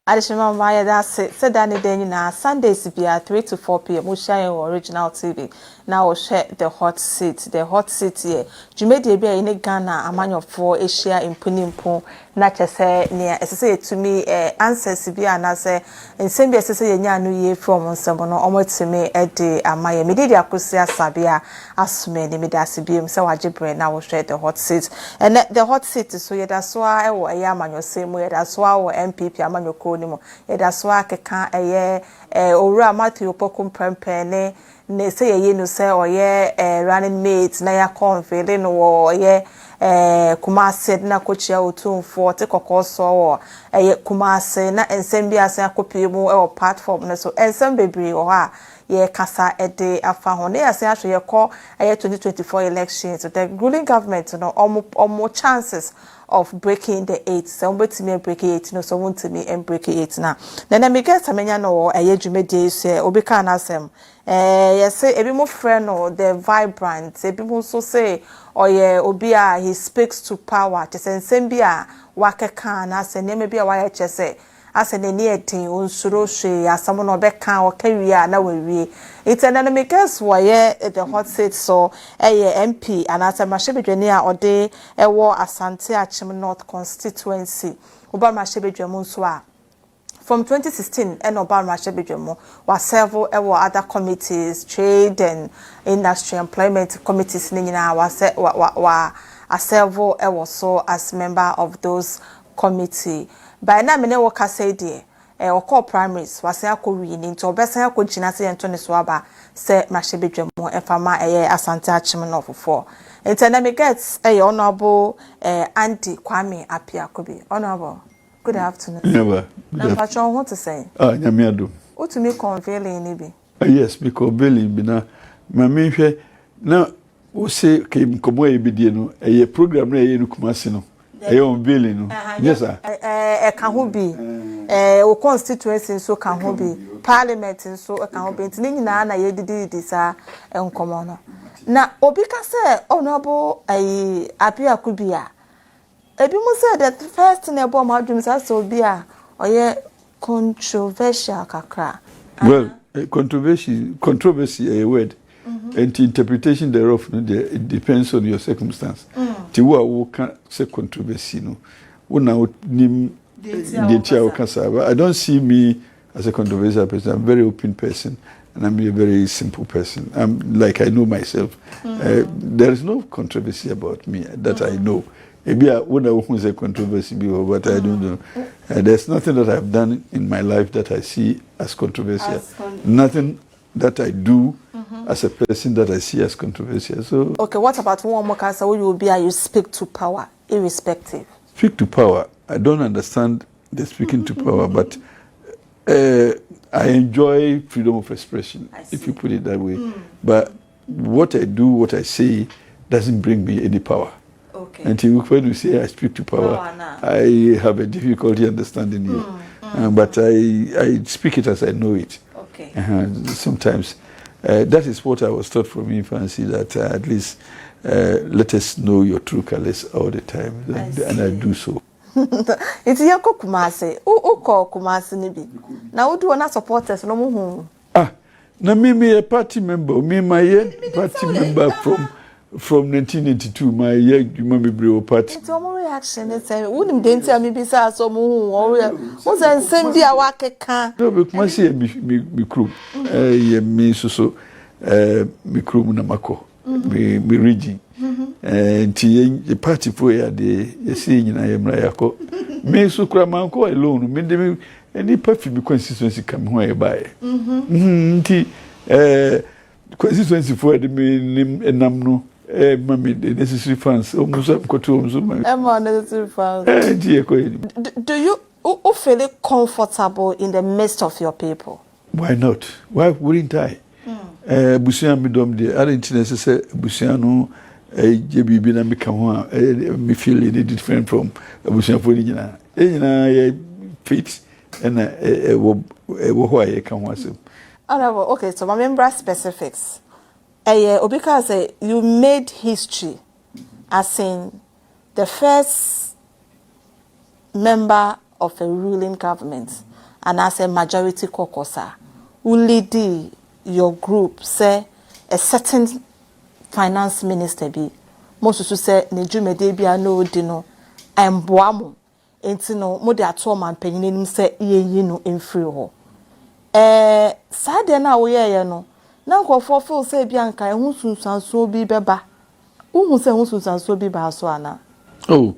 Additional Maya, that's it. Said that day na Sundays be at 3 to 4 p.m. We share your original TV. Now we'll share the hot seat. The hot seat here. Jumedi be in Ghana. Amanyo for Asia in Punimpo. Not just near. As I say to me, answers be and I say, and same be as I say, new year from Monsabono. Almost to me at the Amaya. Me did Akosua Asabea asume ni midasi bi. So I jibre now we'll share the hot seat. And the hot seat is so yeah. That's why I amanyo same way. That's why our MPP amanyo. That's why I can't owura Matthew Pokum Prempene ne say ye no say or running mates na ya conveying or Kumasi na kochia otu for take okoso or Kumasi na ensembi ase akopi mu e platform na so ensem bebre o ha ye kasa ede afa ho na ase ahwe ye call 2024 elections so the ruling government no omo chances of breaking the 8 so betimi break 8 no so wontimi break 8 na me get amenya no dwumedi se obika na asem yes ebi mo friend no the vibrant ebi mo so say oye obi a he speaks to power te sensem bia wakeka na se ne me bia wa ye chese ase ne ni etin onsuro hwe asamo no beka o kawie na wawie itena na me guess why the hot seat so MP and asa mashebedwani a ode ewo Asante Akim North constituency oba mashebedwamu so a from 2016 and Obama Mashebedwamo was several other committees, trade and industry employment committees was several so as member of those committee. By now many workers say dear or call primaries was a reading into best I could Jinasi and Tony Swaba say Mashebedwamo and Fama Asante Akim North for. And then me gets a honorable Auntie Kwame Appiah Kubi. Honorable. Good afternoon. Never. Now, Patron, what to say? Nyamiado. What to me conveying nibi? Yes, because Billy bina. Mami hwe na wo say ke komo e bidie no e program na e no Kumasi no. E on Billy no. Yes sir. Can who be? O constituency so can who be? Parliament so can who be? Ntini nyina na ye didi sa enkomo no. Na obi ka say honorable Appiah Kubi Ebi mu said that first thing about my dreams so be a controversial kakra. Well, controversy a word. And the interpretation thereof it depends on your circumstance. Tiwa wo can say controversy no. Una nim I don't see me as a controversial person. I'm a very open person and I'm a very simple person. I'm like I know myself. There is no controversy about me that I know. Maybe I would say controversy, but I don't know. There's nothing that I've done in my life that I see as controversial. Nothing that I do as a person that I see as controversial. So okay, what about one more case where you will be you speak to power, irrespective? Speak to power. I don't understand the speaking to power, but I enjoy freedom of expression, if you put it that way. But what I do, what I say, doesn't bring me any power. Okay. Until when you say I speak to power, I have a difficulty understanding you. But I speak it as I know it. Okay. Sometimes that is what I was taught from infancy, that at least let us know your true colors all the time. And I do so. It's your Kumasi. Who call Kumasi Nibi? Now, who do not support us? No more. Now, me a party member, my party member from 1982, my Yumami party. It's all reaction. It's a wouldn't tell me besides some warrior. What's an send a waka can? No, but my say me crew, me so, me crew Namako, me region. And the party for the seeing I am Rayako. Me so cramanco alone, me any perfume consistency come where by. Consistency for the name and namno. Mammy, the necessary funds almost up to necessary funds. Do you feel comfortable in the midst of your people? Why not? Why wouldn't I? Busian midom de aren't say Busiano JB na become me feel any different from Busian for fit and why can was. Okay, so my member specifics. Because you made history as in the first member of a ruling government and as a majority kokosa who lead your group say a certain finance minister be most to say ne dwumede bia no di no emboa mo enti no mo de ato man panyin say yeyi no emfiri ho sade na wo ye no na nkofo feel say bia nka ehun sunsanso bi beba uhun say ehun sunsanso bi ba so ana oh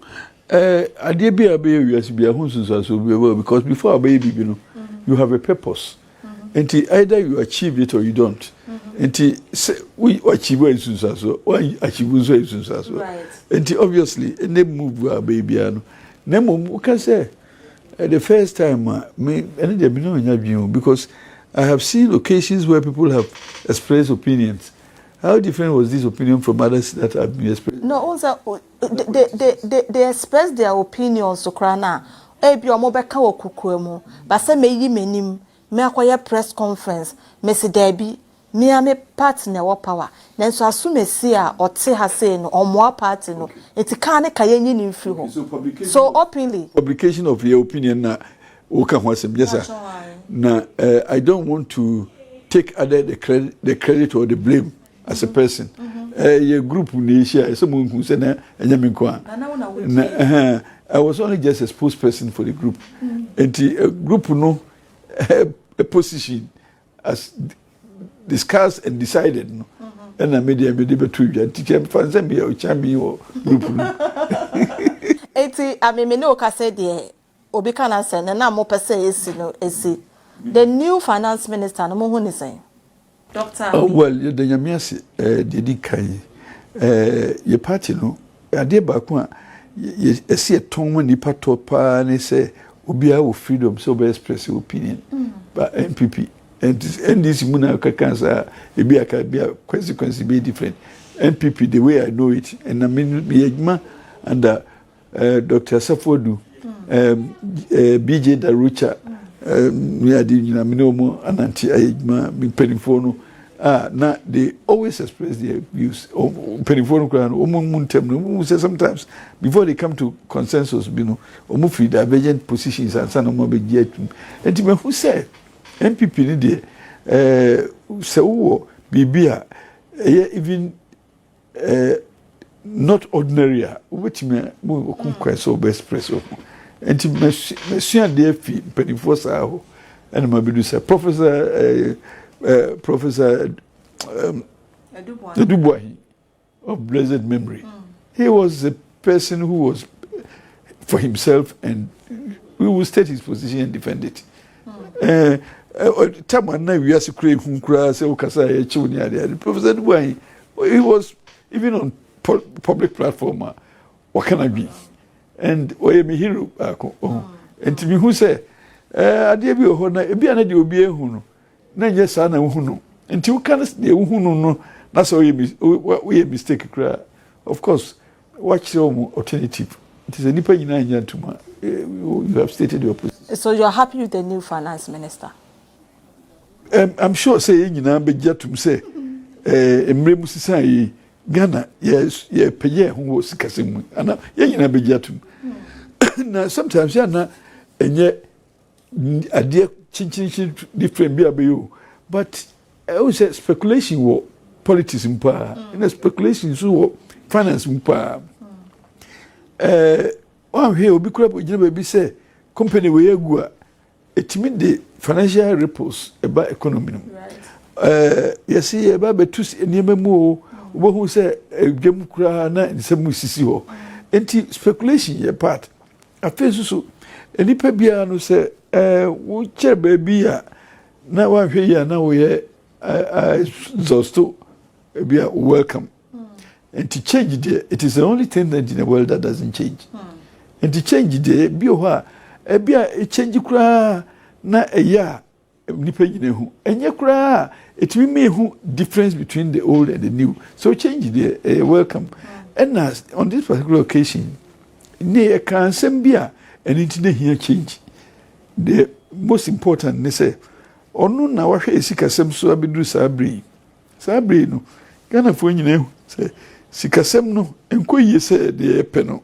ade bia be wiase bia ehun sunsanso bi beba because before ababy bi no you have a purpose and either you achieve it or you don't and we achieve sunsanso or achieve sunsanso right and obviously any move ababy ano na mom can say the first time me and they be no nya because I have seen occasions where people have expressed opinions. How different was this opinion from others that have been expressed? No, also they express their opinions to Krana. Ebi omo beka wo kukuemu. Ba se me yi menim, me akoye press conference, me se debi, me ame party na wo power. Nanso asume si a ote ha say no omo party no. Enti ka ne kaye nyi ni mfiri ho. So openly publication of your opinion na o ka ho asem yes sir. Now, I don't want to take other the credit or the blame as a person. Your group someone who said, I was only just a spokesperson for the group. And the group no a position as discussed and decided. No? And I made a debate to you. Teacher, me or champion or group. I mean, me no ka say the obi kana say na mo pese esi no esi. The new finance minister, no more who is saying, Doctor. Oh well, the Yamiasi, the Kai, your party no, I did back one. You see a tongue when you part to pa and say, Ubia with freedom, so be express your opinion. But MPP and this Muna cancer, it be a consequence be different. MPP, the way I know it, and I mean, be under Dr. Safodu, BJ Darucha. Me adi nyina me no mo ananti ayigma me penifo na they always express their views penifo no kra no muntem no say sometimes before they come to consensus bi no omo free divergent positions and some mo be giatum enti me who say MPP ni de say wo bibia even not ordinary which me mo kun so best express and Monsieur Defi, Pennyforce, and my producer, Professor Dubois of blessed memory. He was a person who was for himself and we will state his position and defend it. Professor Dubois, he was even on public platform. What can I be? And oye me hero and to me who say ade bi o na ebi ana de obi ehu no na nye sa na hu no nti you can dey hu no na so we mistake kra of course watch your alternative it is a nipa nyina nya ntuma you have stated your position. So you are happy with the new finance minister? I'm sure say nyina be jatum say emre musisa yi Ghana, yes, yeah, pay who was Casim, and you be jatum. Now, sometimes, Yana, and yet a dear chin different BABU, but I always said speculation war, politics in power, and a speculation is finance in power. One here will be crap with you, say, company where you go, it means the financial reports about economy. Yes, see, about the two near more. Who say a game cry na some sisi ho enti speculation ye part afesu so enipa bia no say wo che baby a na wan hwe ya na wo ye zosto bia welcome enti change there it is the only thing that in the world that doesn't change enti change there bi ho a bia e change cry na ya nipa nyine hu enye kura it will make difference between the old and the new so change the welcome and as on this particular occasion ne can sembia and it ne here change the most important ne say onu na wa hwe sikasem so abedu sabri no Ghana fo nyine hu say sikasem no enkoyie say de pe no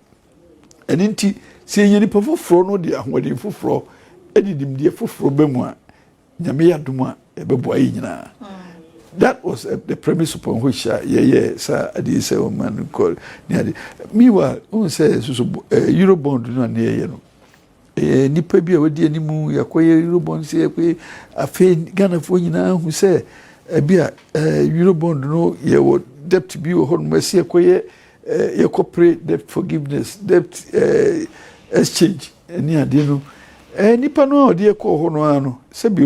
and nti se yeni pofoforo no de ahoden foforo edidim de foforo be mu a nyame yadom a ebeboa yi nyina that was the premise upon which sir adi say o man call meanwhile on say so Eurobond no na ye no nipa bi a wadi animu yakoye Eurobond say yakwe afi Ghana fo nyina hu say bia Eurobond no ye wo debt bi wo hon masi yakoye corporate debt forgiveness debt exchange ni ade no nipa no ode ko ho no ano se bi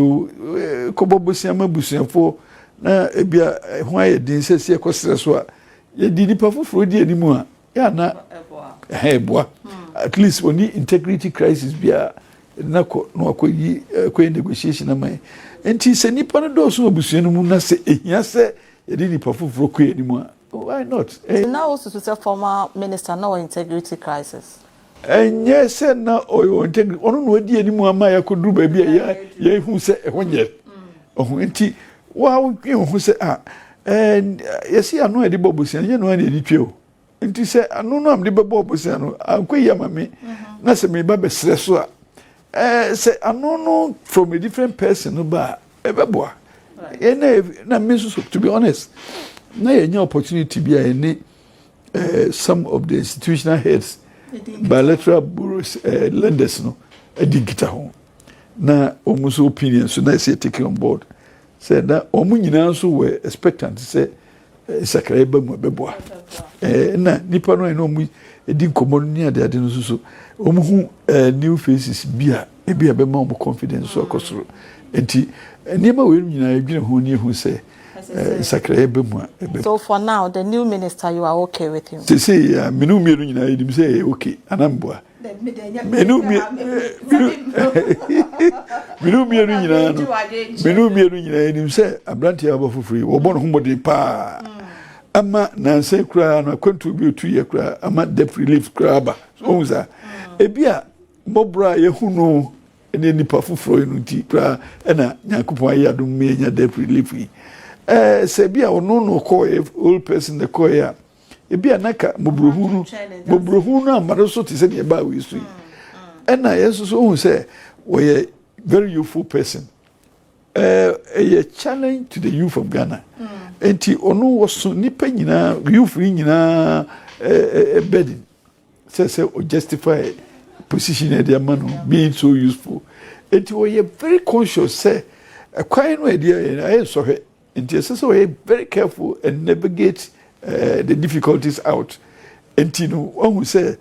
kobobosia mabusiafo na bia ho aye din sese ekosere so a ye di nipa foforo di animu a ya na eboa at least when the integrity crisis bia na ko no akoyi ko negotiation amai enti se nipa no do so abusua no mu na se ehia se ye di nipa foforo ko animu a why not now also to say former minister no integrity crisis enye se na o integrity ono no di animu ama ya ko duru ba bia ya hu se ehwo nye ohun enti wa hu se yesi anu e di bobusia nye no ani twe o nti se anu no am di bobusia no akoyi amame na se me ba be sre so a se anu no from a different person no ba e beboa na me so to be honest na ye opportunity bi a some of the institutional heads bilateral bureaus lenders no edikita ho na omuso opinion so na say take on board said that omu nyina so were expectant say sakra ba mu beboa na nipa no no mu edi nkomo ni ade no so omu hu new faces bia be ma omu confidence so akosoro enti nipa we nyina edwene ho ni hu say sakra ba mu so for now the new minister you are okay with him say menu mieru nyina edim say okay anamboa menu mieru nyina edim say abranti abafufuri wo bon ho mode pa ama na say kra na kwantu bi otu ye kra ama debt relief kra ba so uza ebia mobra ye hunu ene nipa fufuro enu ti kra na nyankopon ayi adom me nya debt relief se bia ono no call old person the call ya ebia naka mobrohunu amaro so te se ne ba we so na yeso so hu say we very youthful person a challenge to the youth of Ghana enti ono was nipa nyina youth nyina burden say o justify position e dia man being so useful enti we very conscious say kwan no e dia so he enti so we very careful and navigate the difficulties out enti no who say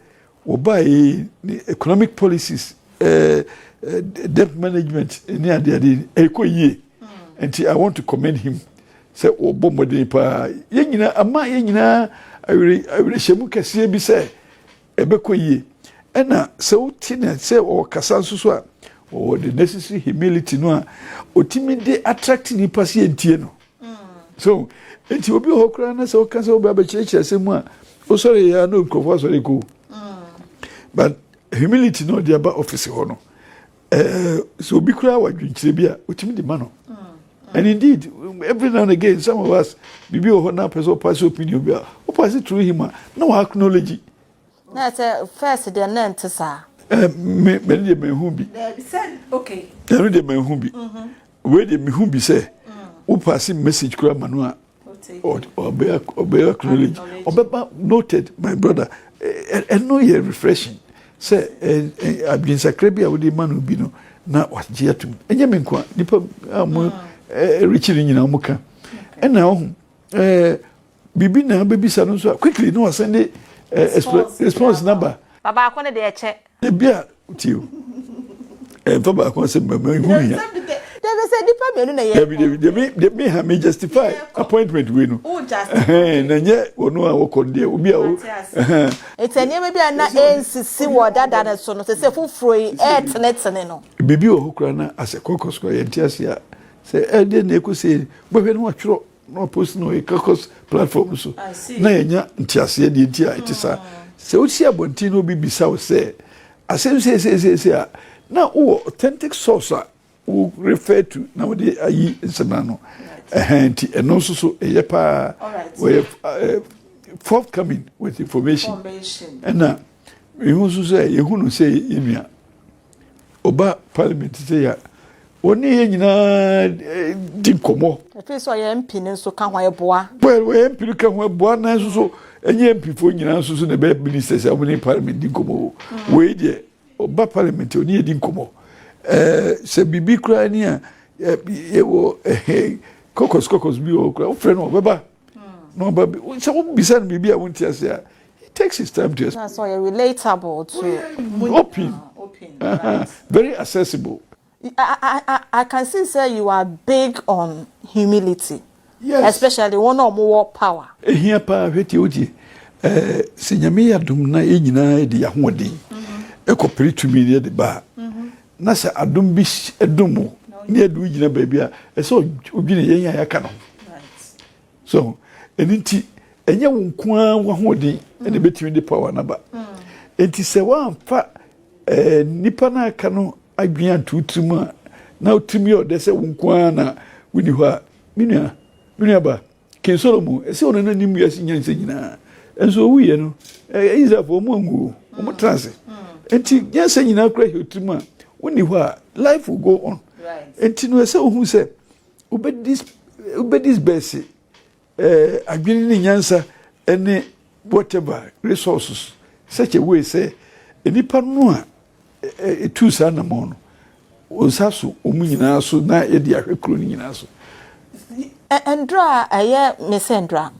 we buy economic policies debt management ni ade ekoyie enti I want to commend him say obomode pa yenyina ama yenyina awire shemu kase bi say ebekoyie ena se utina say o kasa nsusu a o the necessary humility no a otimi de attract ni pasi entie no so enti obi hokra na se o kasa obi abechirechire semu a o sorry ya no nkofo sorry ko but humility no dey about office ho no so obi kura wadwinchire bia otimi de ma no and indeed every now and again some of us bibi o na person pass opinion bia o pass through him na wa acknowledge na say first the nant sa me de me hu bi okay de de me hu bi we de me hu bi say o pass message kura ma no a or be acknowledge or noted my brother and no ye refreshing say abin sakrabia we de manu bi no na wagye atum enye me nko nipa am richiri nyina muka ena ho bibi na bebisa no so quickly no send response number baba akone de eche e bia tio baba akone se mama hu ya they say nipa menu na ye they me ha me justify appointment we no o justify na nye ono a wokonde obi a o etanye me bia na nsisi wo dada na so no se fufuro yi tenetene no bibi o hokra na ase kokosko ye ntiasia se de na ekose bohwe no atworo no post no e kokos platform so na yenya ntiasia de ntia etisa se o tia bonti no bibisa o se asem se na o authentic source who refer to now the ayi nsemano enti eno so eyepa we forthcoming with information and na we who say you who say inua oba parliament say ya oni ye nyina di nkomo efe so ye MP ne so ka ho eboa well we MP ka ho eboa na so enye MP fo nyina so na be ministers amuni parliament di nkomo we de oba parliament oni di nkomo se bibi kra ni a ye wo kokos bi o kra o friend o beba no ba so bisa na bibi a wonti ase a it takes his time to explain. So you're relatable to open right. Very accessible. I can see say you are big on humility. Yes. Especially one or more power. Here pa hweti odi senyame adum na enyina de yahodi ekopere tumi ne de ba na se adum bi edum ne edu nyina ba bia so odwine yenya yaka no so eninti enye wonkoa wahodi ene betimi de power na ba enti se wa amfa nipa na aka no adwia tutumu na otumi o de se wonkoa na wini ho a minua ba King Solomon ese ona na nimu yasi nyanse nyina enso wuye no iza fo mo ngu mo transe enti nyanse nyina kra hotumu a woni ho a life will go on right enti no ese ohun se obedis best agwini ni nyansa ene whatever resources such a way say enipa no a etu sa na mo no onsaso omunyina so na e di ahwekro ni nyina so Andra Miss Andra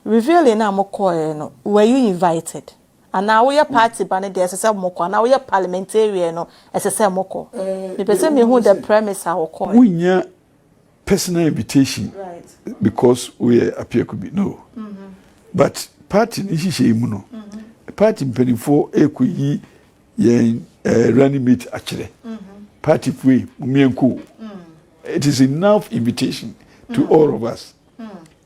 revealing na moko no were you invited and now we are party ban there say moko now we are parliamentarian no say moko me person me who the premise how call we personal invitation right because we Appiah Kubi no but party ni hihye mu no party mpanifo ekoyi yen running mate akire party free mumienku it is enough invitation to all of us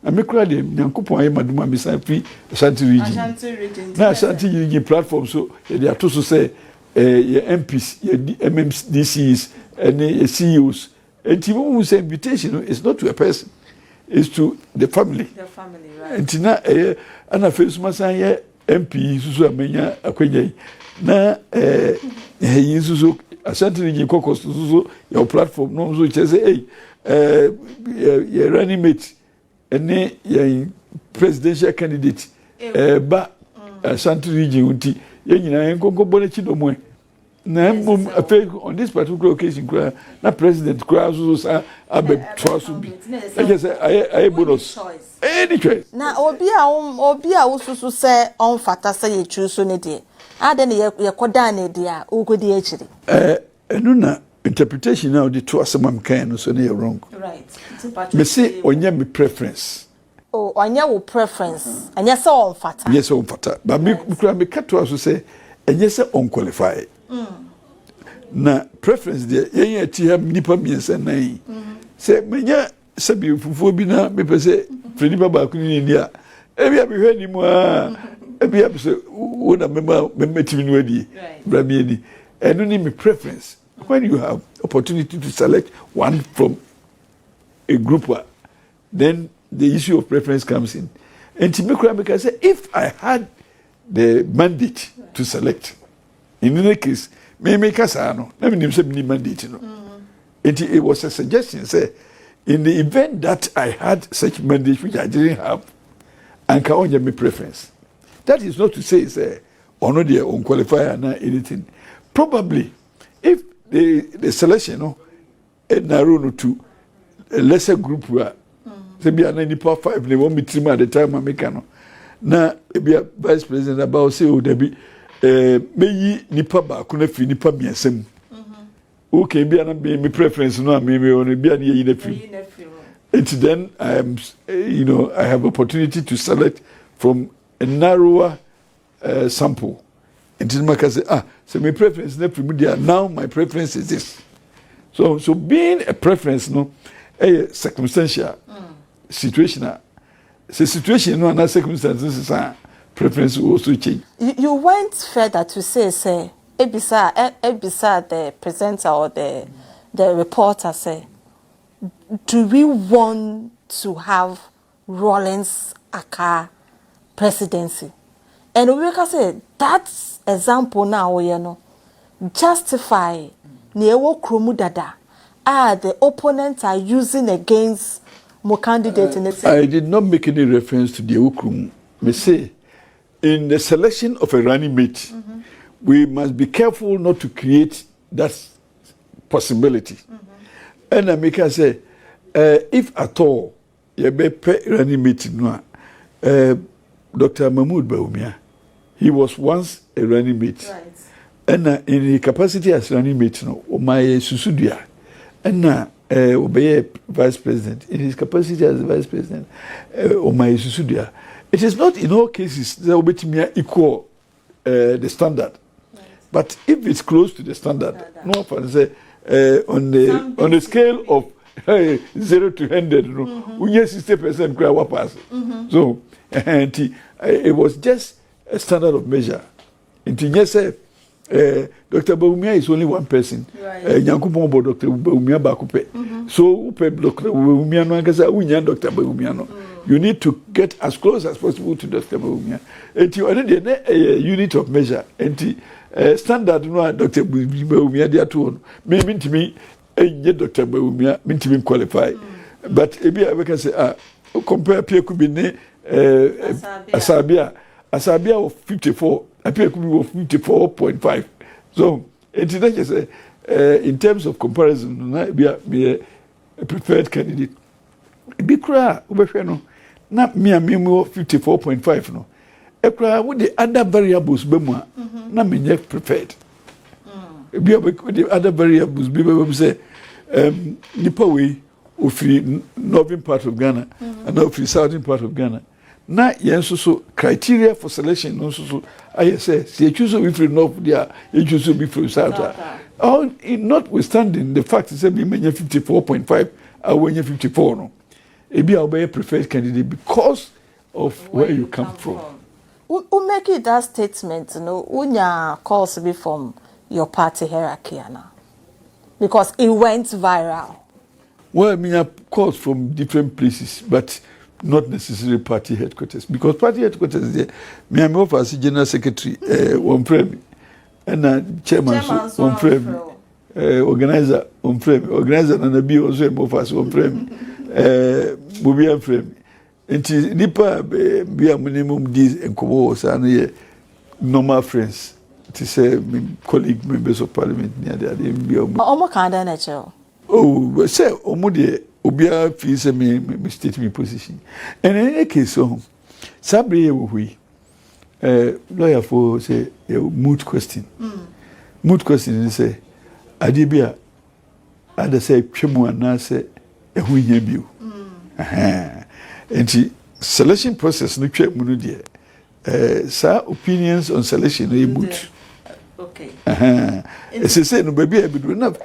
amikra de nyankopon ayi maduma misafi Asante region na Asante region platform so they are to say MPs MMDCs and CEOs and even say invitation is not to a person is to the family right and na ana face masan MP susu amenya akwenya na susu Asante region kokos susu your platform no so say hey your running mate and your presidential candidate ba Asante region unti yenyina enkonko bonechi do mo na mbom on this particular occasion na president so sa abe twaso bi I say I bonus any choice na obi a ususu se on fata se ye chuso ne de ade ne ye koda ne de a ugodi akiri enu na interpretation now the two asamam kan no so na wrong right me say onye me preference oh onye wo preference anya se on fata yes on fata but me kura me kato aso say enye se on qualify na preference de yen ati ha nipa miensa nan se menya sabi fufuo bi na me pese fredi baba ku ni dia ebi abi hwe ni mu a ebi abi se wo na memma timi no adi bra mi ani enu ni me preference when you have opportunity to select one from a group then the issue of preference comes in and to make I say if I had the mandate to select in any case me make us no na me say me mandate no it was a suggestion say in the event that I had such mandate which I didn't have and can only me preference that is not to say say or no there unqualified or anything probably if the selection no narrow no to a lesser group where say be an nipa 5 they won't be team at the time make no na be a vice president about say o there be meyi nipa ba ko na fi nipa miasem okay be an be me preference no me on be an yi na fi and then I am I have opportunity to select from a narrower sample and then make say so my preference now my preference is this so being a preference no a circumstantial situation situation no na circumstances preference will also change. You went further to say ebisa the presenter or the reporter say do we want to have Rawlings Aka presidency and we can say that example now justify newo kromu dada the opponents are using against mo candidate in the I did not make any reference to the Okrum. Me say, in the selection of a running mate, we must be careful not to create that possibility. And I make her say, if at all, you be running mate, Dr. Mahmoud Bawumia, he was once a running mate. Right. And in his capacity as running mate, my Susudia, and obey vice president in his capacity as vice president my Susudia. It is not in all cases that obey equal the standard, right. But if it's close to the standard, no one say on the scale of 0 to 100, we get 60% crowd pass. So and it was just a standard of measure. Into yes, Dr. Bawumia is only one person. Nyankopon bo Dr. Bawumia bakupe. So Dr. Bawumia no ankasa unya Dr. Bawumia no. You need to get as close as possible to Dr. Bawumia. And you already a unit of measure. And standard no Dr. Bawumia dia to me mean to me Dr. Bawumia mean to be qualified. But ebi I can say compare Appiah Kubi ne Asabea of 54, Appiah Kubi of 54.5. So, in terms of comparison, we are a preferred candidate. Bikra, no, not me and me 54.5 no. Ekra with the other variables bemwa, na me preferred. With the other variables, we say nipa we ofri northern part of Ghana and ofri southern part of Ghana. Na yenso so criteria for selection no so I say you choose to be from north there, you choose to be from south. All notwithstanding the fact is that we many 54.5 and when you 54 no. It be our preferred candidate because of where you come from. Who make it that statement, unya calls be from your party hierarchy now? Because it went viral. Well, I mean, I calls from different places, but not necessarily party headquarters. Because party headquarters there, me I'm off as general secretary, one frame, and chairman one frame, organizer one frame, organizer and a be also off as one frame, movie frame. And nipa be a minimum these and co-hosts and normal friends. To say colleague members of parliament near there, they be almost kind of natural. Oh, say omode obia feel say me state me position. And in any case, so Sabre we lawyer for say a moot question. Moot question is say adibia ada say twemu ana say ehu hia bio. And the selection process no twemu no de sa opinions on selection no moot. Okay. As I say, no, baby,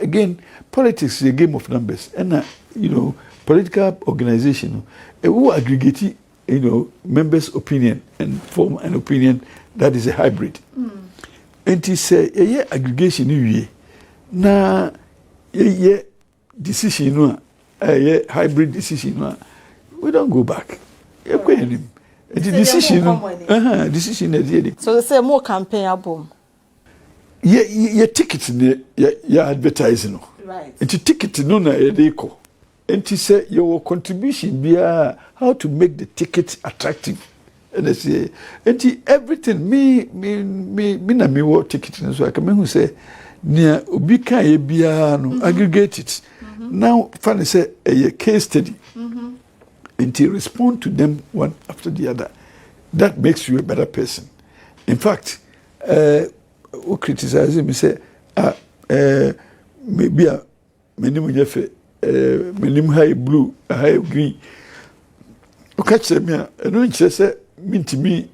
again, politics is a game of numbers. And, political organization, who aggregate, members' opinion and form an opinion that is a hybrid. And he say, aggregation, na, decision, hybrid decision, we don't go back. The decision, so they say more campaign album. Your ticket your advertising. Right. And the ticket no na edeko. And to say your contribution be how to make the ticket attractive. And I say, and everything me what ticket so I can say near obi kan e bia no aggregate it. Now finally say a case study. And to respond to them one after the other. That makes you a better person. In fact, who criticize me say maybe minimum jefe minimum high blue high green o catch me and no say mean to me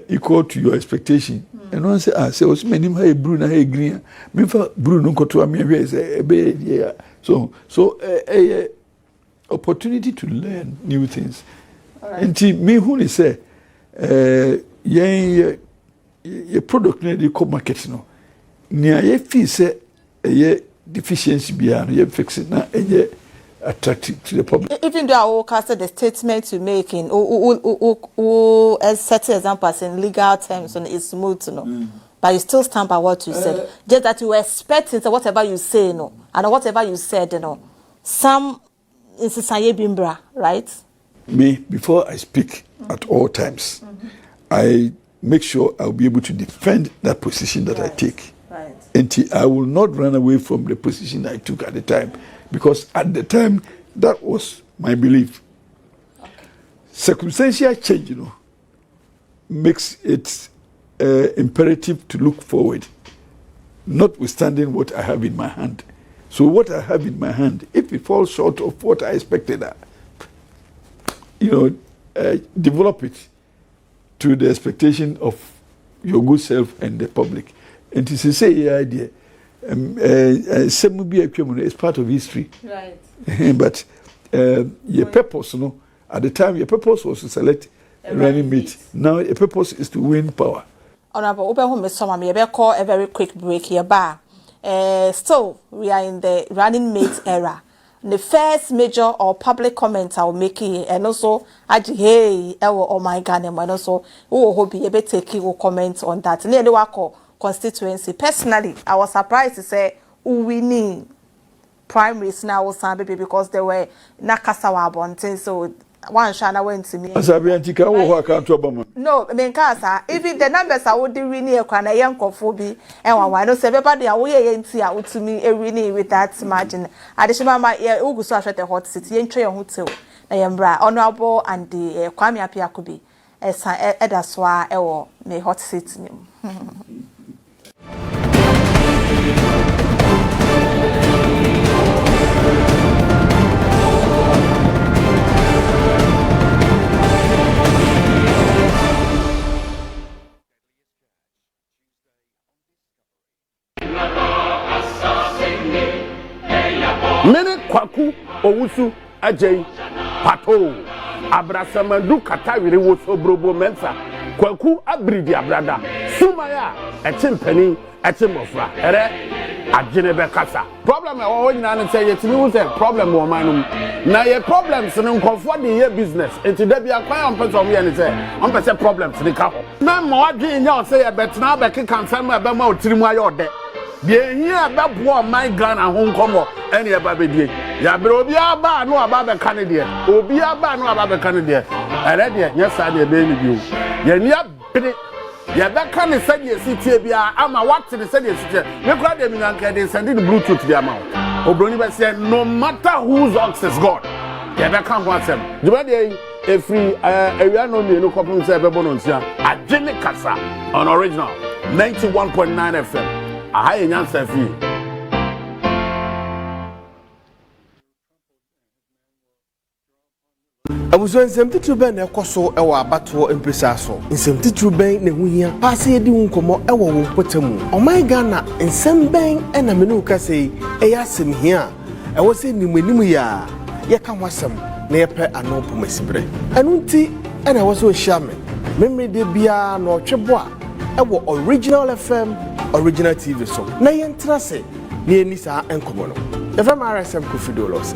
equal to your expectation and one say say was minimum high blue na high green me for blue no ko to me we say so opportunity to learn new things. And me who say your product na dey come market no nia ye fee say ye deficiency bia no ye fix it na ye attractive to the public. Even though I will cast the statement you make in as set examples in legal terms on it's smooth no but you still stand by what you said. Just that you were expecting so whatever you say, no, and whatever you said, you know, some in society bimbra, right? Me, before I speak at all times, I make sure I'll be able to defend that position that I take. Right. And I will not run away from the position I took at the time, because at the time, that was my belief. Okay. Circumstantial change, you know, makes it imperative to look forward, notwithstanding what I have in my hand. So what I have in my hand, if it falls short of what I expected, develop it to the expectation of your good self and the public. And to say yeah, idea, it's part of history. Right. But your purpose, you know, at the time your purpose was to select a running mate. Now your purpose is to win power. Honorable a very quick break here, bar. Still, we are in the running mate era. The first major or public comment I'll make here, and also, hey, oh my God, and also, hope you be taking comment on that. Near the Wako constituency. Personally, I was surprised to say, we need primaries now, baby, because they were Nakasawa Bonte, so one Shana went to me. Asabea Antika, who can't trouble. No, I mean, Casa, even the numbers I would do really a young Kofobi, and one knows everybody away and see out to me a really with that margin. Additional my ear, Ugusa at the hot city and Trail Hotel. I am bra, honorable and the Kwame Appiah Kubi, as Edaswa, or may hot city. Mene kwaku owusu ajay pato abrasamadu katawire woso brobo mensa kwaku abridi abrada sumaya echimpani echimofra ere agene be kasa problem e wo nyina ne say yetimi wo say problem wo manum na ye problems ne nkofo de ye business enti da bia kwan on person ye ne say on person problems ne ka ho na ma wadwe nya o say e betena be kekansam e be ma otirimu aye ode de here be bo my gun and home komo any eba be die ya bre obi aba no aba be kan de obi aba no aba be kan de ere de yes a de be ni bio ya ni abere ya be kan se de sitie bia ama what de se de sitie me kura de mi nanka de send the bluetooth bia ma obroni be say no matter whose ox is god ya be kan go asem de be de every area no me no kopun say be bononsia agene kasa on original 91.9 FM. I ain't free. I was when some titru ben ekoso e wa abato empesa so nsem titru ben na huhia paase yedi nkomo e wo potamu o my Ghana nsem ben e na menu ka sei e ya sem hia e wo se nimanim ya ye ka hwasem na ye pe anopo masibre anu nti e na wo so hia me de bia na otwebo a e wo original FM original TV so na yentra se na eni sa enkomo no the FM RSM Kofidolos.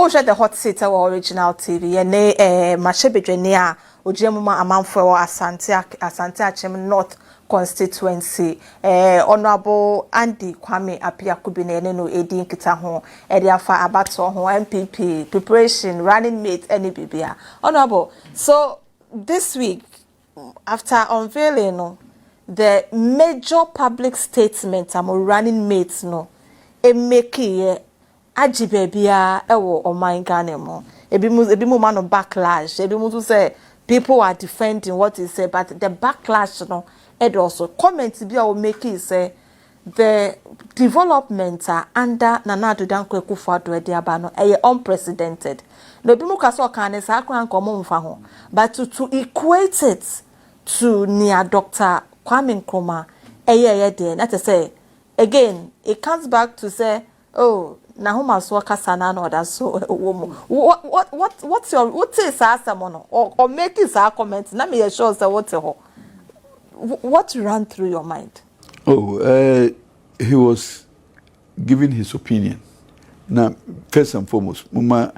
Oh, the hot seat our original TV. Ne Mashebedrenia, Ojemuma Amanfo Asante Achem North constituency. Honorable Andy Kwame Appiah Kubi no Edi Nkita ho. Ediafa Abato ho MPP preparation running mate any bibia. Honorable. So this week, after unveiling the major public statement I'm running mates no, e make aji bebia ewo oman Ghana mo ebi mu man of backlash ebi mu to say people are defending what he said, but the backlash no and also comments bia will make it say the development under Nana Addo Dankwa Akufo-Addo Ediaba no unprecedented no ebi mu ka so kan ne sa akran komo mfa ho but to equate it to near Dr. Kwame Nkrumah there that is say again it comes back to say oh na homa so kasa na na oda so woman. What's your what is asamono or make his comment na me sure say what ran through your mind? He was giving his opinion. Now, first and foremost, Mama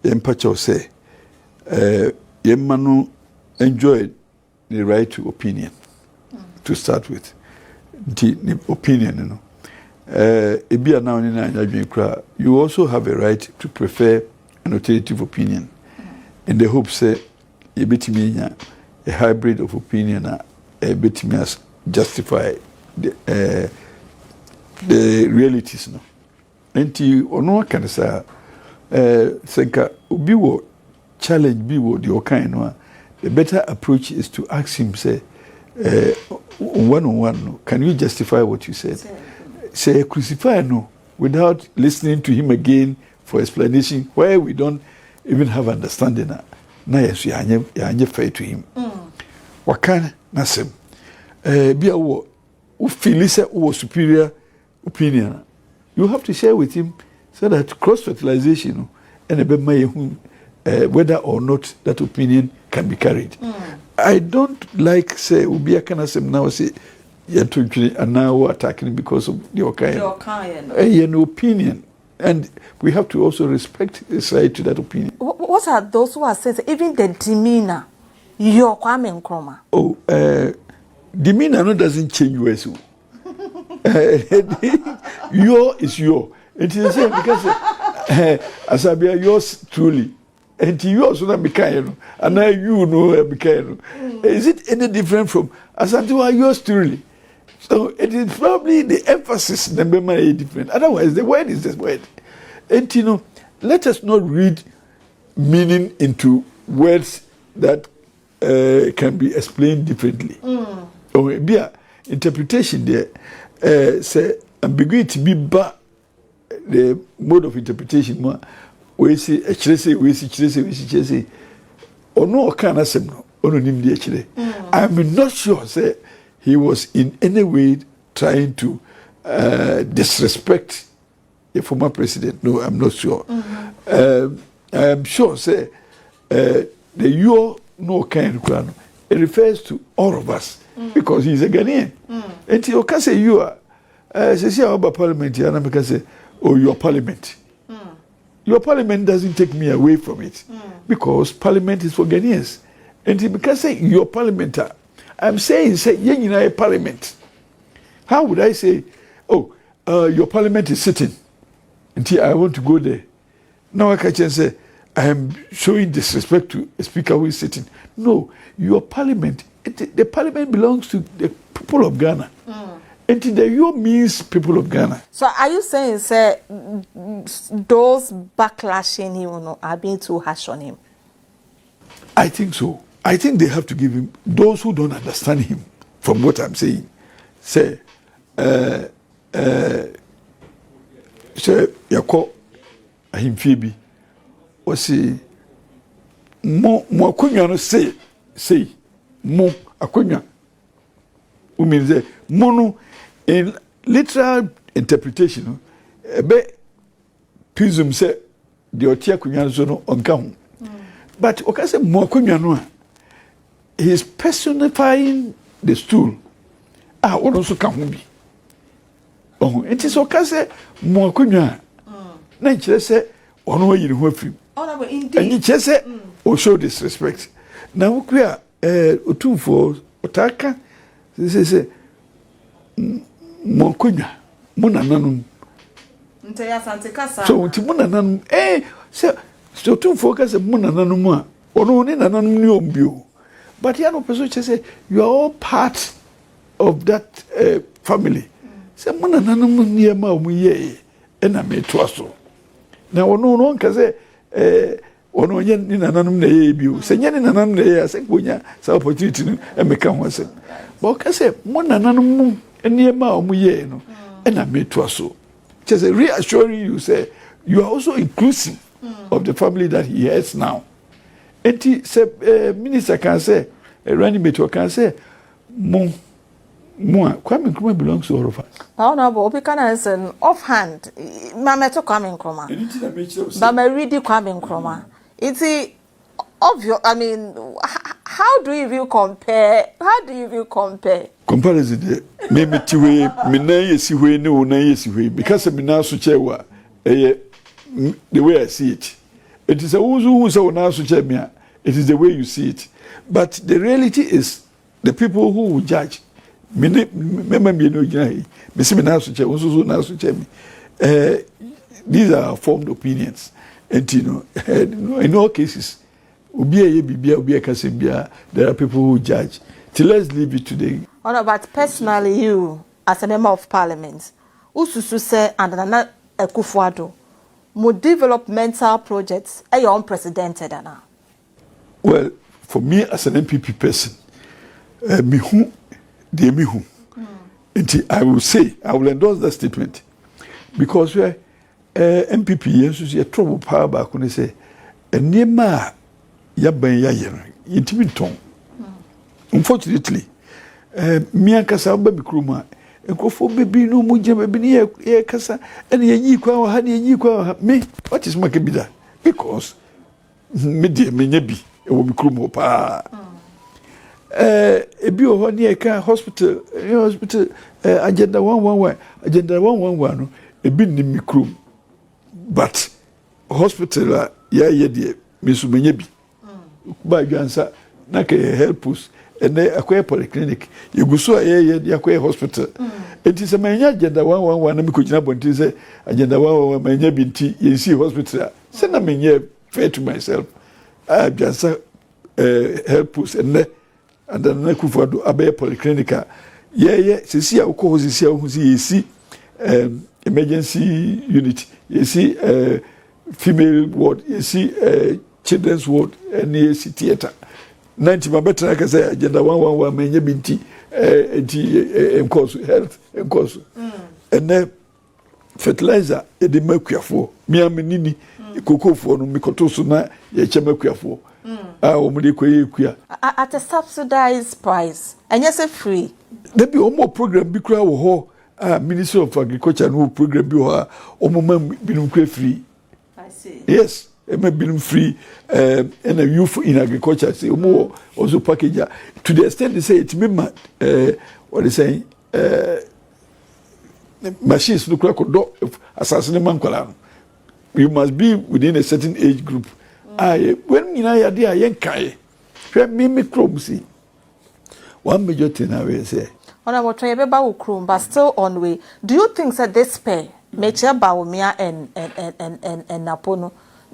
Empacho say, Yemanu enjoyed the right to opinion to start with. The opinion, you know. You also have a right to prefer an alternative opinion. In the hope, say, a hybrid of opinion, a bit me justify the realities, no. Enti ono kan say senka obi wo challenge bi wo the kind no the better approach is to ask him say one on one no, can you justify what you said? Say crucify no without listening to him again for explanation where we don't even have understanding na yes ya anye fair to him. Wakan nasem bia wo feel say wo superior opinion. You have to share with him so that cross-fertilization and whether or not that opinion can be carried. I don't like say Ubia Kanasem now say and now attacking because of the an opinion. And we have to also respect the side to that opinion. What are those who are saying even the demeanor your Kwame Nkrumah? Demeanor doesn't change words. Your is your. It is the same because Asabea yours truly. And you also not Mikael. And now you know Mikael. Is it any different from Asante yours truly? So it is probably the emphasis the memory is different. Otherwise the word is the word. And you know, let us not read meaning into words that can be explained differently. Or be an interpretation there. Say ambiguity be ba the mode of interpretation more we see or no can asem no ono nim de chire. I'm not sure say he was in any way trying to disrespect the former president. No, I'm not sure. I'm sure say the your no kind of it refers to all of us. Because he's a Ghanaian. And you can say you are, say about parliament, and I say, oh, your parliament. Your parliament doesn't take me away from it. Because parliament is for Ghanaians. And you can say your parliament. I'm saying, say, a parliament. How would I say, oh, your parliament is sitting until I want to go there? Now I can say, I am showing disrespect to a speaker who is sitting. No, your parliament. The parliament belongs to the people of Ghana. And the you means people of Ghana. So are you saying, say, those backlashing him are being too harsh on him? I think so. I think they have to give him, those who don't understand him, from what I'm saying, say, Yako Ahimfibi, or say, more kunyano say, mo akonya means mono in literal interpretation be presume say the otia akonya so no onka ho but o ka say mo akonya no he is personifying the stool ono so ka ho bi it is o ka say mo akonya na kire say ono yiri ho afim and you say o show disrespect na wo kwa otumfo otaka say mo konya mo nananum nte ya Asante kasa so nti mo nananum say otumfo ka say mo nananum a ono ni nananum ni ombio but ya no person say you are all part of that family say mo nananum ni ma o mu ye na me to aso na ono no nka say ono nye ni nananum na ye bio se nye ni nananum na ye ase konya sa opportunity no e meka ho ase but ka say mo nananum ni ma o mu ye no na me to aso just reassuring you say you are also inclusive of the family that he has now. Enti say minister can say running mate can say mo More, Kwame Nkrumah belongs to all of us. Honorable, Obi Kanansen, offhand, Mama to Kwame Nkrumah. But my reading Kwame Nkrumah. It's obvious. I mean, how do you even compare? How do you even compare? Comparison, maybe tiwe, me na yesi we ne wo na yesi we because me na so chewa, the way I see it. It is a who so na so che me. It is the way you see it. But the reality is the people who will judge. These are formed opinions, and you know, in all cases, there are people who judge. So let's leave it today. But personally, you as a member of parliament, Ususu say and Nana Akufo-Addo, more developmental projects are unprecedented now. Well, for me as an MPP person, I will say, I will endorse that statement because MPP is a trouble power back when they say, and Nema Yaban Yayan, Intimidon. Unfortunately, me and Casaba Bikruma, and Kofo baby no Muja baby Casa, and ye kwa had ye kwa me. What is my kabida? Because media may be a woman krumo pa. A bio near hospital, agenda 111, agenda 111, a bin in Mikrum. But hospital, dear, Miss Menyebi. By Gansa, Naka help us, and they acquire polyclinic. You go so the acquire hospital. It is a man agenda 111, and Mikujabon say, agenda 111, Menyebi, you see hospital. Send a man fair to myself. I just help us and then Akufo-Addo Appiah polyclinica. See our cause see emergency unit, you see female ward, you see children's ward, and you see theater. 90 my better like I say agenda 111 menye binti and cause health and cause and then fertilizer the mercury me am nini cocoa for no me kotoso na ye chemakuya for at a subsidized price and yes free there be more program be kra wo Ministry of Agriculture no program be ho omoma binum kra free. I see. Yes, e ma binum free and a youth in agriculture say omo also package to the extent they say it me what they say machines no kra kodo assassin man kwala no you must be within a certain age group. When you know you're there, you're kai. Me chrome see. One major thing I will say. Honorable Treyebe Chrome, but still on way. Do you think that this pair, Major Bawumia and NAPO,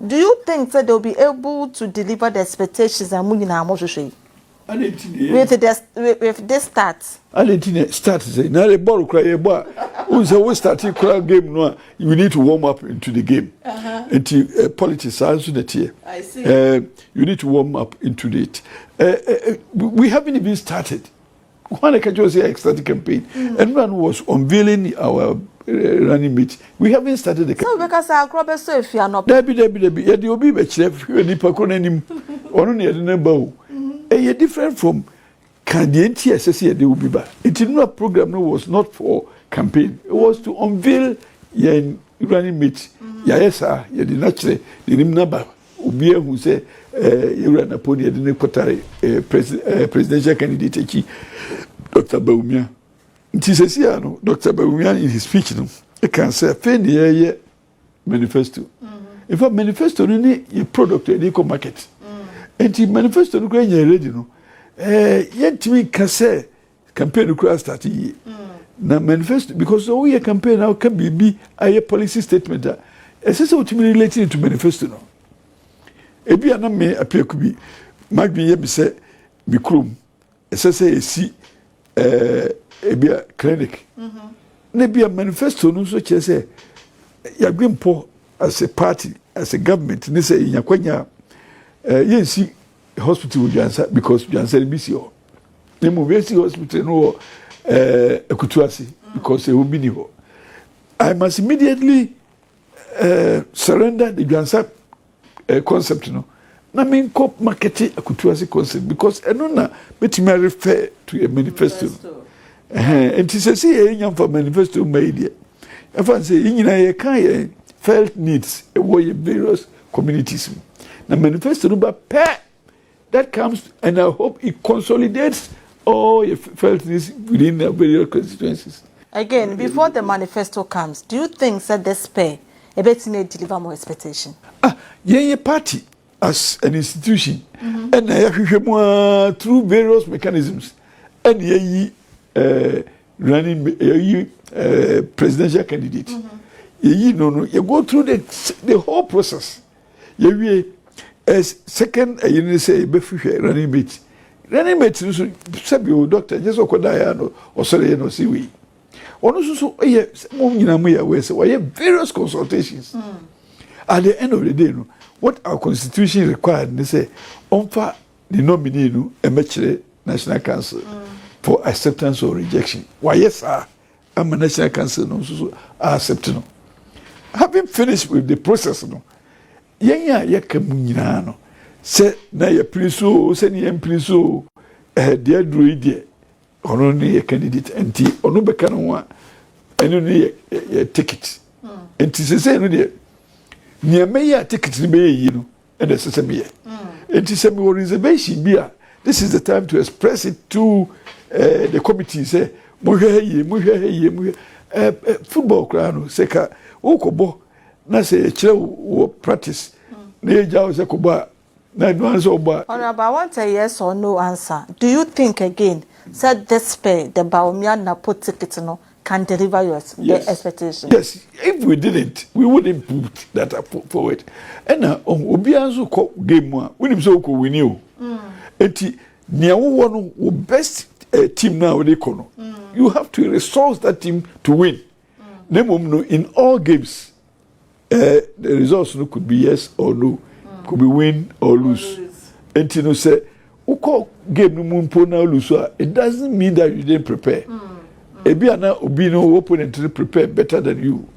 do you think that they'll be able to deliver the expectations and moving our motion? With this start. I didn't start say now the ball cry a bar. Who's always starting crowd game no you need to warm up into the game. Into politics answer. I see. You need to warm up into it. We haven't even started. One can just say extra campaign. Everyone was unveiling our running mate. We haven't started the campaign. So because our crop is so if you are not Debbie, yeah, the Obi chef, you need Paconim or only a bow. A different from Candiente SSC, they will be back. It is not a program, no, was not for campaign. It was to unveil your running mate. Yes, sir, you did not say the name number. Ubia who say you ran upon the Nepotari presidential candidate, Dr. Bawumia. It is a Dr. Bawumia in his speech, he can say, Fendi year manifesto. In fact, manifesto is a product of the eco market. And the manifesto no ready no yet me can say campaign no start na manifesto because we a campaign now can be a policy statement essence what me relating to manifesto no e bia na me Appiah Kubi mag bi ye be say me krom essence e si e bia clinic na bia manifesto no so che say ya gwempo as a party as a government ni say yakwanya yes, hospital with Jansa because Jansa is busy. The Movesi hospital no Akutuasi because they will be new. I must immediately surrender the Jansa concept. No, I mean, cop marketing Akutuasi concept because I don't know, but me refer to a manifesto. And to say, young for manifesto media. If I say, you can felt needs a way of various communities. The manifesto that comes, and I hope it consolidates all your felt needs within the various constituencies. Again, before the manifesto comes, do you think that this pay a bit may deliver more expectation? Yeah, party as an institution, and I have more through various mechanisms, and running presidential candidate. You go through the whole process. You as second, you say, running mate. Running mate, you doctor, just or sorry, no, see we. Also, we have various consultations. At the end of the day, what our constitution required, they say, offer the nominee a National Council for acceptance or rejection. Why, yes, sir, I'm a National Council, no, so I accept no. Having finished with the process, no, no. Say, na ya priso, say ni priso, dear druid, or only a candidate, and tea, or no becano, and only a ticket. And to say, no, dear, near me a ticket, you know, and a sesame. And to say, more reservation, beer. This is the time to express it to the committee. Say, football crown, seka, okobo, na say, chill practice. Neja was a koba. Honorable, I want a yes or no answer. Do you think again, said this pay, the Bawumia NAPO ticket can deliver your expectations? Yes, if we didn't, we wouldn't put that forward. And now, Obianzo game one, when him so we knew. And near one best team now they call. You have to resource that team to win. In all games, the results could be yes or no, could be win or lose. And you know, say, uko game no mumpo na lose, it doesn't mean that you didn't prepare. Ebiana Obino opponent to prepare better than you.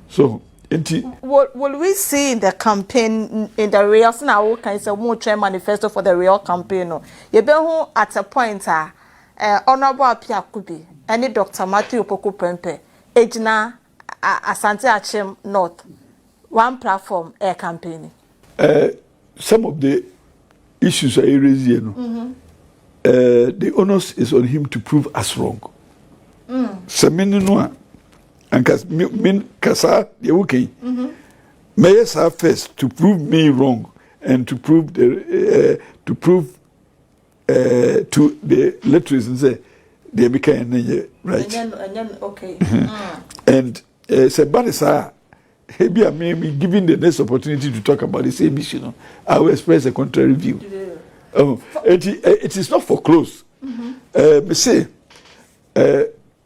So, will we see in the campaign in the real now can say more try manifesto for the real campaign? You be who at a point Honorable Appiah Kubi and Dr. Matthew Opoku Prempeh ejina Asante Akim North one platform air campaigning. Some of the issues I raise here, the onus is on him to prove us wrong. Seminino and Kasa, the okay. May I first to prove me wrong and to prove to the lecturers and say they became right. And then okay. And Sebanisa. Maybe I may be given the next opportunity to talk about the same issue. I will express a contrary view. It is not foreclosed. Me say,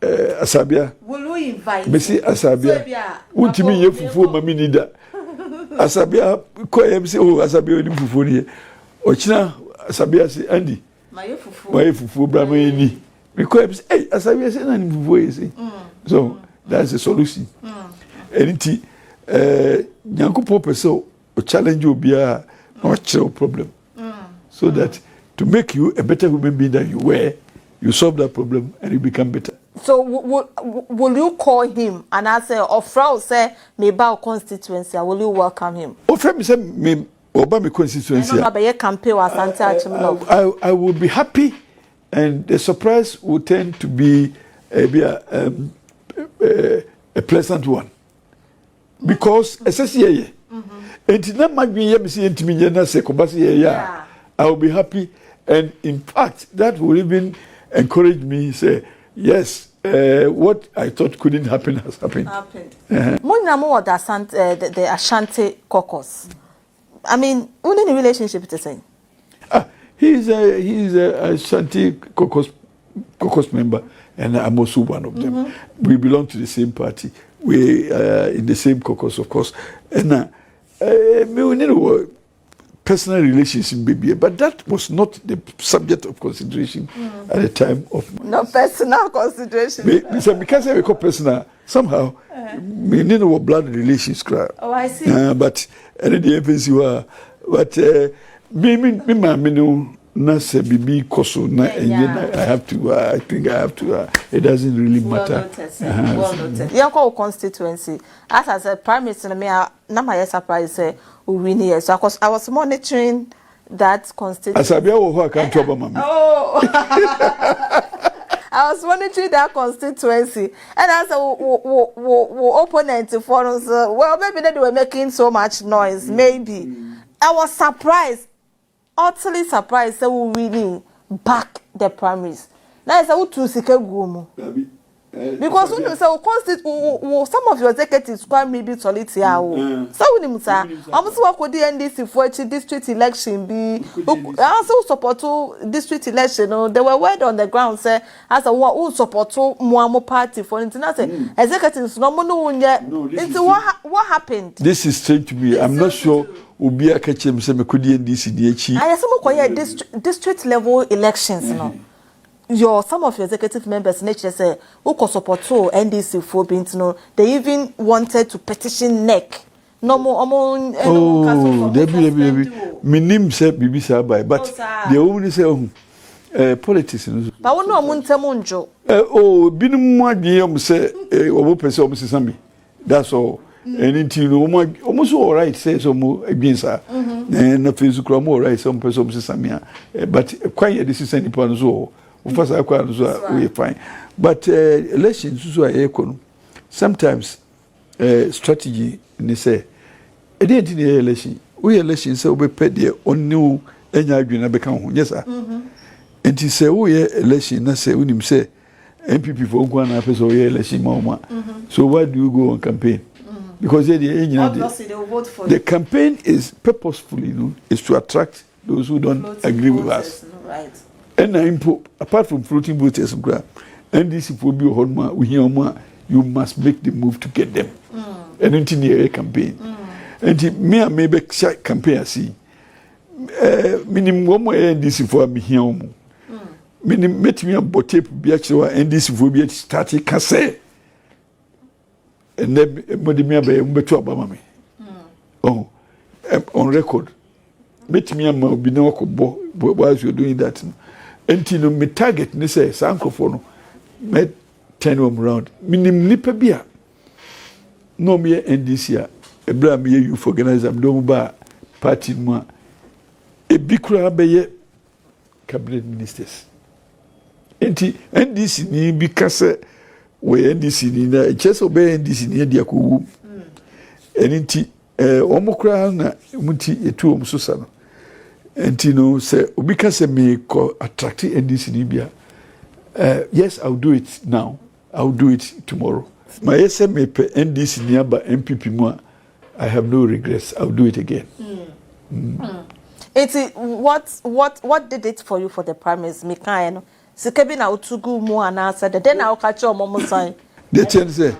Asabea. Will we invite? Me say Asabea. Won't you mean you fufu mami nida? Asabea, ko em say oh Asabea ni fufu ni. Ochina Asabea say Andy. My fufu brama ni. Me ko em say hey Asabea say na ni fufu say. So that's the solution. Anything. Nyankupo person challenge you be a not problem. So that to make you a better human being than you were, you solve that problem and you become better. So will you call him and I say, or Frau say, me bow constituency, will you welcome him? Oh, friend, say me Obama constituency. I will be happy, and the surprise will tend to be a pleasant one. Because essentially, and not might be I will be happy, and in fact, that will even encourage me. Say yes, what I thought couldn't happen has happened. The Asante caucus. I mean, what any relationship with the same? He's a Asante caucus member, and I'm also one of them. We belong to the same party. We are in the same caucus, of course. And we need a personal relationship, baby, but that was not the subject of consideration at the time of. No personal consideration. Because I call personal, somehow we need a blood relations. Oh, I see. But any the FNC were, but me, na se bibi koso na I have to I think I have to it doesn't really matter. Well noted. Your constituency as I said prime minister me na my surprise say we win here so I was monitoring that constituency. Asabea wo ho aka nto ba mama. Oh. I was monitoring that constituency and as a opponent for us well maybe they were making so much noise maybe. I was surprised, utterly surprised that we winning back the primaries. Now I said we to sike gumu. Because when you say some of your executives quite maybe solitaire. So when you say almost work with the NDC for district election be also support district election. They were word on the ground say as a who support Muamo party for instance executives no what happened? This is strange to me. I'm not sure Obi akachem say me kodi NDC di echi. I some koye district level elections no. Some of your executive members nature say who could support NDC for being they even wanted to petition NEC. No more Debbie. Minim say bibi say by but they only say politics. But we no muntemunjo. Binum adie say obo pese omo sisami. That's all. Anything almost all right say some against her. Na Facebook all right some person sisami. But quite this is any plan so. First, we fine, but elections sometimes strategy. They say, "I didn't need election. We elections so we pay the on new enya become yes sir." And he say, "Oh yeah, election." I say, "When him say MPP for one person, oh yeah, election mama." So why do you go on campaign? Because obviously they will vote for the campaign is purposefully, is to attract those who don't agree with us. Right. And apart from floating voters, and this will be we hear more, you must make the move to get them. And until the campaign. And me and maybe campaign I see. Minimum one more NDC for me here. Minimum met me a botape be actually NDC for be starting casse. And then Modimia by Umbeto Obama. Oh, on record. Met me a Binoko while you're doing that. Until me target ne say sankrofo no me turn them around minim nipa bia no me NDC a ebra me youth organizer am do ba party mu a ebi kura be cabinet ministers enti NDC ni bi kase we NDC ni na chese obe NDC ni dia ko wu enti omukura na muti etu omsusa no and say because me attract NDC Libya. Yes, I'll do it now. I'll do it tomorrow. My SMA NDC nearby MPP more. I have no regrets. I'll do it again. What did it for you for the primaries? Mikael, Sikebi na utugu mu anasa. Then I'll catch your mom sign. The chance say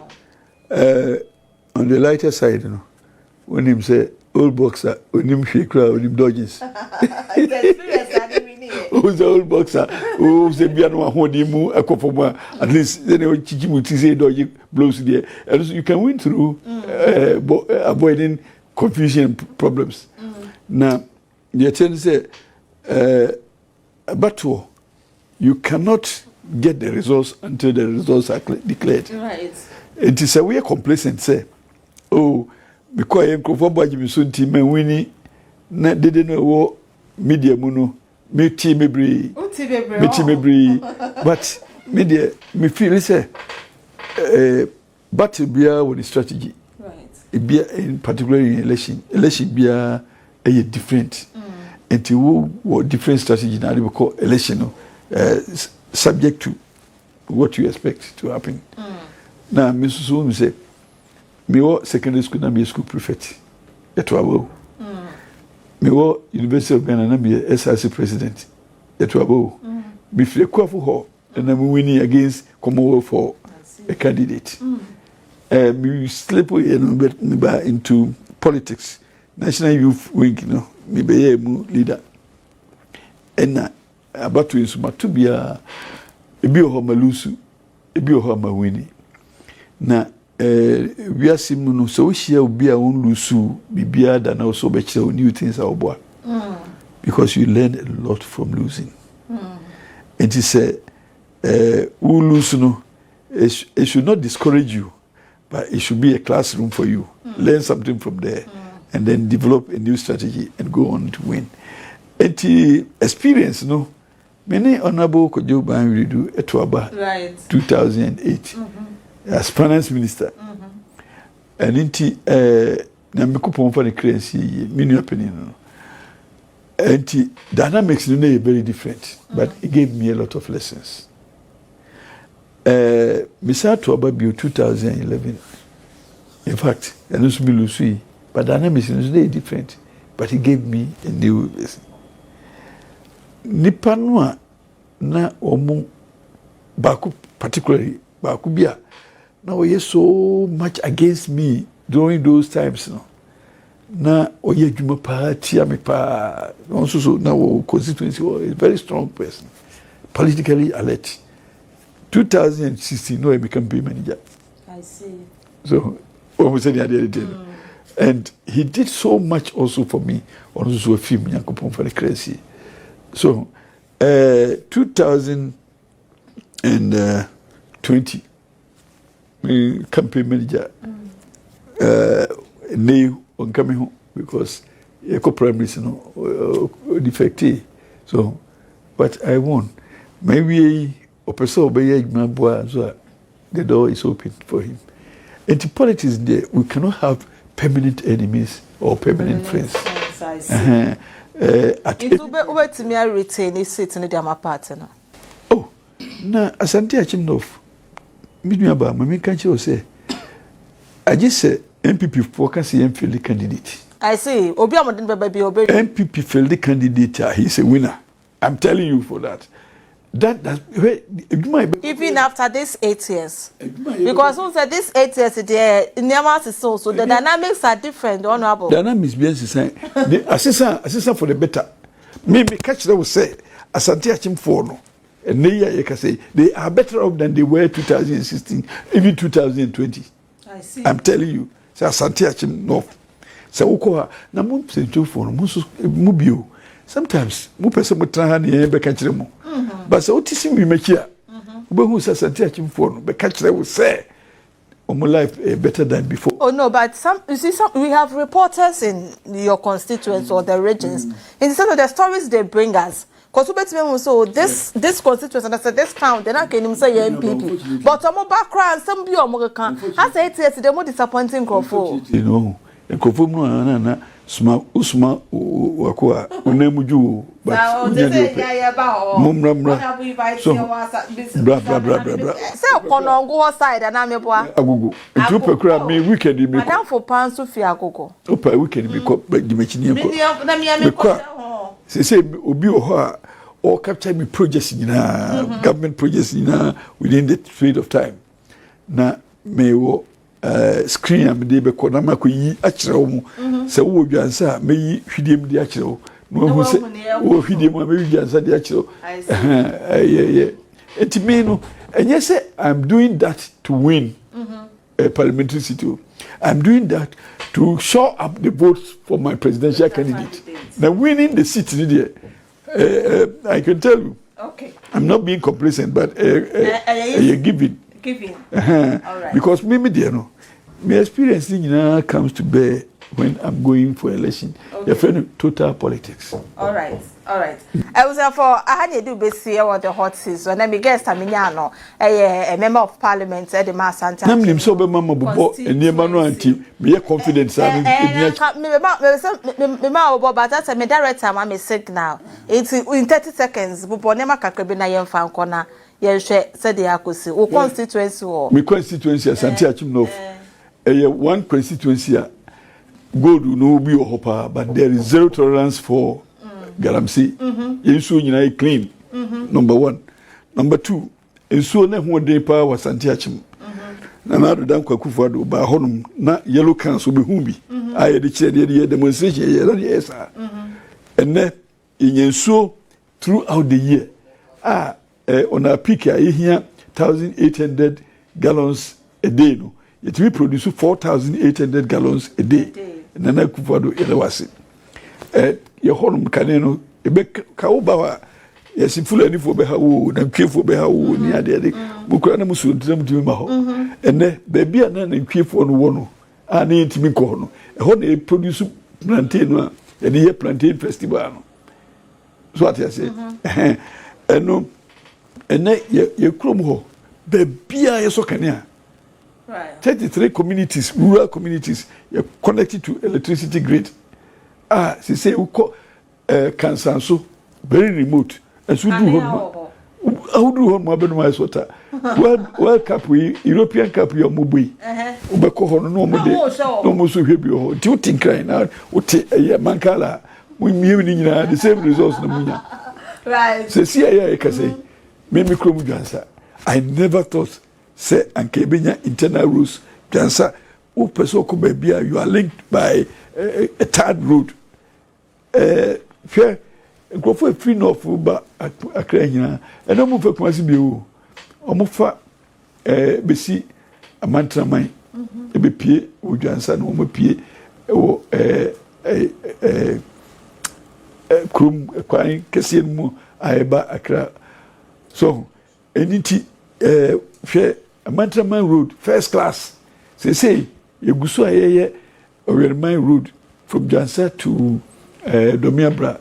on the lighter side, when him say. Old boxer, when him shake when him dodges. Who's the old boxer? Who's the piano hodimu a couple at least then Chichimuti say dodgy blows there. And so you can win through avoiding confusion and problems. Now, the attorney say, but you cannot get the results until the results are declared. Right. It is a way complacent say, oh, because I come from Bajimi Sunti, me winning, na didn't know media muno, me team me bree, but media me feel say, battle beer with the strategy, right? It be in particular in election be a different, and to different strategy now we call election, subject to what you expect to happen. Now, Mrs. Zoom say. Me wo secondary school na be school prefect etwawo me wo University of Ghana na be SRC president etwawo me fle kwafo ho na me winning against Commonwealth for a candidate me slip into politics national youth wing me be mu leader and about insuma to be a ebi o ho malusu ebi o ho ma winning na we are similar, so we share be our own lusu, be beard, and also bet you new things our boy. because you learn a lot from losing. And he said, who lose, it should not discourage you, but it should be a classroom for you. Learn something from there, and then develop a new strategy and go on to win. And the experience, many honorable Kojo Ban do at Tuaba, 2008, as finance minister. And inti Namikupon for the currency, mini opinion. And the dynamics are very different, but it gave me a lot of lessons. Misa Tuaba 2011. In fact, I know some Lucy, but dynamics is very different, but it gave me a new lesson. Nipanwa na omo baku particularly baku bia na oye so much against me during those times na oye dwuma pa tia me pa also so na o constituency is a very strong person, politically alert. 2016 no I became campaign manager. I see. So almost any other day. And he did so much also for me on also a film Yankopon for the crazy. So, 2020, campaign manager, new on coming home because eco primaries, defective. So, but I won. Maybe a person the door is open for him. And the politics there, we cannot have permanent enemies or permanent friends. I see. To me, I retain a seat in the Dama party. Oh, na Asante Akim of Midniaba, Mammy can't say. I just say MPP focus the MPP candidate. I see. Obiama didn't baby obey. MPP failed the candidate, he's a winner. I'm telling you for that. That's even after this 8 years, because also this 8 years, the so the dynamics are different. Honorable dynamics being the assistant for the better. Maybe catch them will say Asante Akim for no, and you can say they are better off than they were 2016, even 2020. I see. I'm telling you, so Asante Akim no. So ukoha na mo sentu for no mubio. Sometimes mo person mo try na e be catch them. But so what me make here? Who says Asante Akim for no be catch them will say my life better than before. Oh no, but we have reporters in your constituents or the regions. In some of the stories they bring us. Because so this constituency and I said this town, they're not going say MPP. But on my background, some be on I say it is the more disappointing Crawford. You know, and Crawford no Sma wakwa unemuju but mumra so bra say konongo side na me boa agugu ntu pekura me weekend me madam for pan so fi agogo opa weekend me ko dimachini ko say obi ho a or capture me projects government projects within the period of time na me wo screen am dey be ko na makoyi akire wo se wo dwansa meyi hwidiem dey akire wo no hu se wo hwidiem am meyi dwansa dey akire wo enti me no enye say I'm doing that to win a parliamentary seat. I'm doing that to show up the votes for my presidential candidate. Now winning the seat there, I can tell you, okay, I'm not being complacent, but giving. All right. Because maybe there no, my experience comes to bear when I'm going for election. Okay. Your friend total politics. All right. I was for I had do base or the hot season. And I guess Taminiano, a member of parliament at the Asante. I'm him so be mama bobo and near manu auntie. Be confidence. But that's a director. I'm signal. It's in 30 seconds. Bubo nema kakabina yem fan corner. Yes, said the Akosua. O constituency or my constituency Asante Akim North. One constituency gold no be a hopper, but there is zero tolerance for galamsey. Yensu nyina clean. Number one. Number two, ensu na ho dey pa was Asante Akim. Na na do dan Kwakufu do ba honum na yellow cans obi hu bi. Aye de kire de demonstration ye na dey esa. Enne yensu throughout the year. On our peak here 1,800 gallons a day no. Yet we produce 4,800 gallons a day. Nana Kufu do elewase. Your honum kaneno ebe kauba yes fulani fo be ha wo na ntwefo be ha wo ni ade ade bukura na musu ntram timi ma ho ene baby na ntwefo no wo no ana ntimi ko no ho na produce plantain no e dey plantain festival no so what you say eno ene ye krom ho baby a yeso kania right 33 communities rural communities you connected to electricity grid she say uko Kansanso very remote and so do home how do home abenu my sota world cup we European cup your mobui ubeko ho no mo de no mo so hwe bi ho do you think right now uti mankala we mi ni nyina the same results na munya right so see I can say me krom dwansa I never thought say anke benya internal rules dwansa u person ko ba bia you are linked by a third road Grofo free no for ba akra nyina eno mo fa kumasi bi o omo fa besi amantraman e be pie odwansa no mo pie wo krum kwan kese mu aiba akra so eniti hwe amantraman road first class say yeguso ayeye Owerman road from Jansa to Domiabra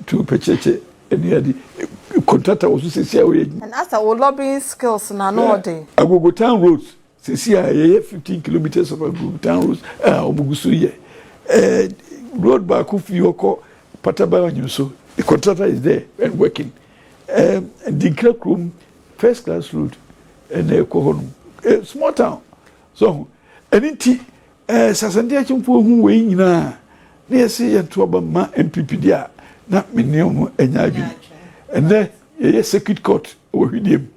to Pecheche and the contractor was say and as our lobbying skills na no dey Agogo town roads say 15 kilometers of Agogo town roads omugusu ye road back Fioko Pataba Nyuso the contractor is there and working and the crack room first class road and a small town so anything Asante achimfo hu we nyina na yesi yento ba ma MPP dia na menemu enyaadwi ene ye circuit court wo hwidiem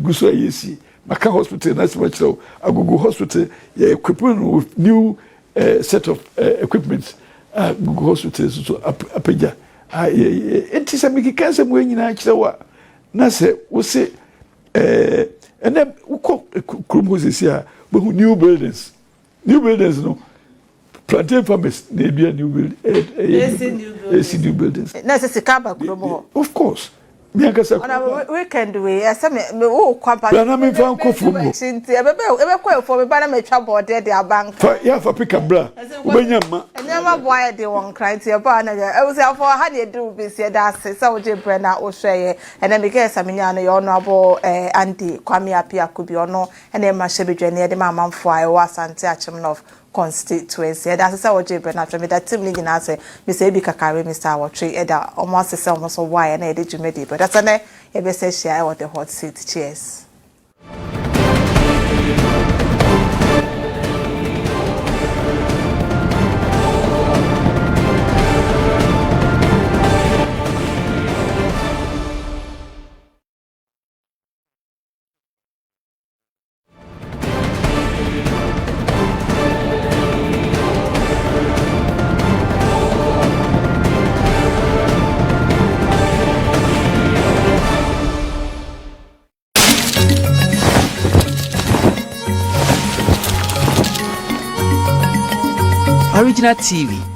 guso yesi maka hospital na sibachiro Agogo hospital ye equipping with new set of equipment Agogo hospital so Appiah enti se miki kanse mo nyina kirewa na se wo se ene uko krum sisi a bo new buildings no plantain farmers they be a new building new buildings na se sikaba kromo of course me akasa on weekend we asa me wo kwampa na me fa nkofu mo nti ebe kwa efo me ba na me twa board de abank fa ya fa pick bra ubenya ma enema boy de won client e ba na e say for ha de do be say that say wo je bre na wo hweye ena me get samenya no yo no abo Andy Kwame Appiah Kubi ono ena ma hyebedwane de ma manfo a e wa Asante Akim of constituency that's say what Jebe na me that team ni na say me say bi kakare Mr. Awotwe eda almost say almost why na e de jumedi but that's na e be say share what the hot seat cheers Original TV.